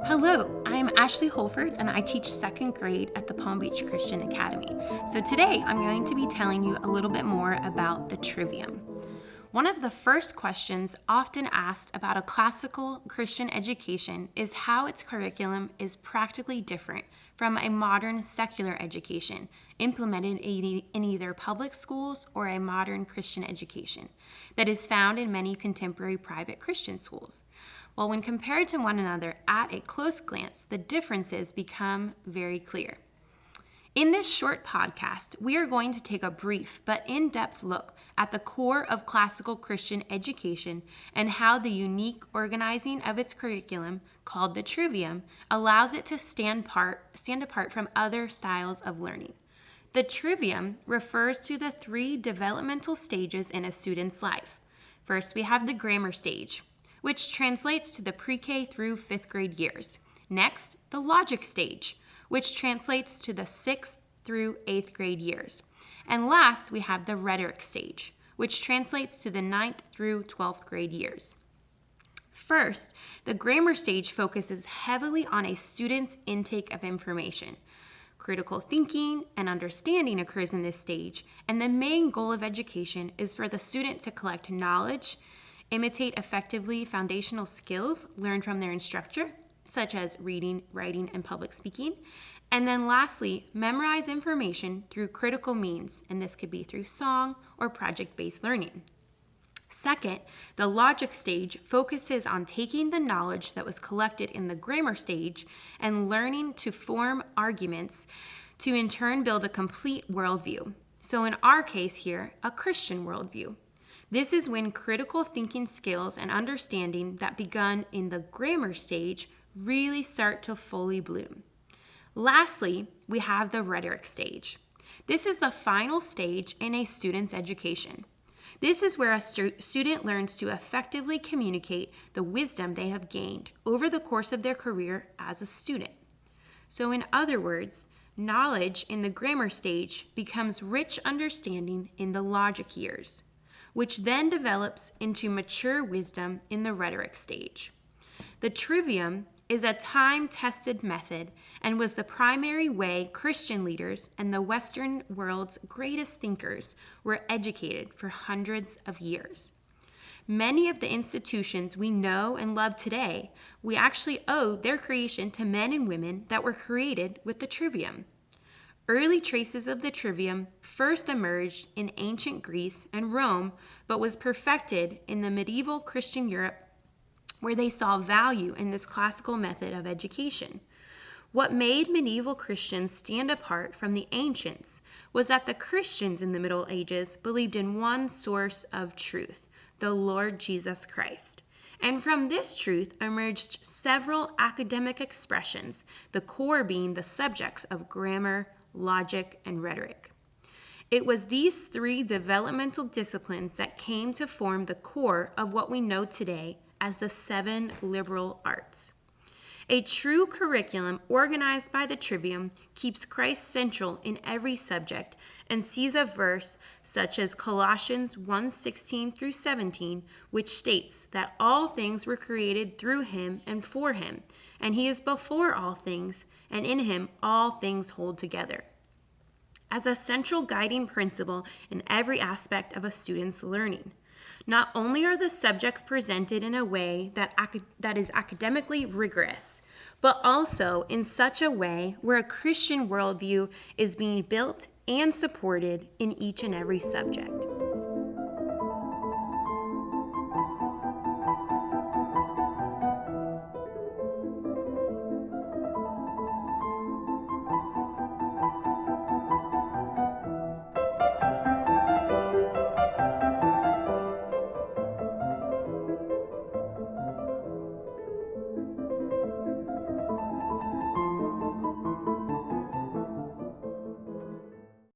Hello, I'm Ashley Holford and I teach second grade at the Palm Beach Christian Academy. So today I'm going to be telling you a little bit more about the Trivium. One of the first questions often asked about a classical Christian education is how its curriculum is practically different from a modern secular education implemented in either public schools or a modern Christian education that is found in many contemporary private Christian schools. Well, when compared to one another at a close glance, the differences become very clear. In this short podcast, we are going to take a brief but in-depth look at the core of classical Christian education and how the unique organizing of its curriculum, called the Trivium, allows it to stand apart from other styles of learning. The Trivium refers to the three developmental stages in a student's life. First, we have the grammar stage, which translates to the pre-K through 5th grade years. Next, the logic stage, which translates to the 6th through 8th grade years. And last, we have the rhetoric stage, which translates to the 9th through 12th grade years. First, the grammar stage focuses heavily on a student's intake of information. Critical thinking and understanding occurs in this stage, and the main goal of education is for the student to collect knowledge, imitate effectively foundational skills learned from their instructor, such as reading, writing, and public speaking. And then lastly, memorize information through critical means, and this could be through song or project-based learning. Second, the logic stage focuses on taking the knowledge that was collected in the grammar stage and learning to form arguments to in turn build a complete worldview. So in our case here, a Christian worldview. This is when critical thinking skills and understanding that begun in the grammar stage really start to fully bloom. Lastly, we have the rhetoric stage. This is the final stage in a student's education. This is where a student learns to effectively communicate the wisdom they have gained over the course of their career as a student. So in other words, knowledge in the grammar stage becomes rich understanding in the logic years, which then develops into mature wisdom in the rhetoric stage. The Trivium is a time-tested method and was the primary way Christian leaders and the Western world's greatest thinkers were educated for hundreds of years. Many of the institutions we know and love today, we actually owe their creation to men and women that were created with the Trivium. Early traces of the Trivium first emerged in ancient Greece and Rome, but was perfected in the medieval Christian Europe, where they saw value in this classical method of education. What made medieval Christians stand apart from the ancients was that the Christians in the Middle Ages believed in one source of truth, the Lord Jesus Christ. And from this truth emerged several academic expressions, the core being the subjects of grammar, logic, and rhetoric. It was these three developmental disciplines that came to form the core of what we know today as the 7 liberal arts. A true curriculum organized by the Trivium keeps Christ central in every subject and sees a verse such as Colossians 1:16 through 17, which states that all things were created through him and for him, and he is before all things, and in him all things hold together, as a central guiding principle in every aspect of a student's learning. Not only are the subjects presented in a way that is academically rigorous, but also in such a way where a Christian worldview is being built and supported in each and every subject.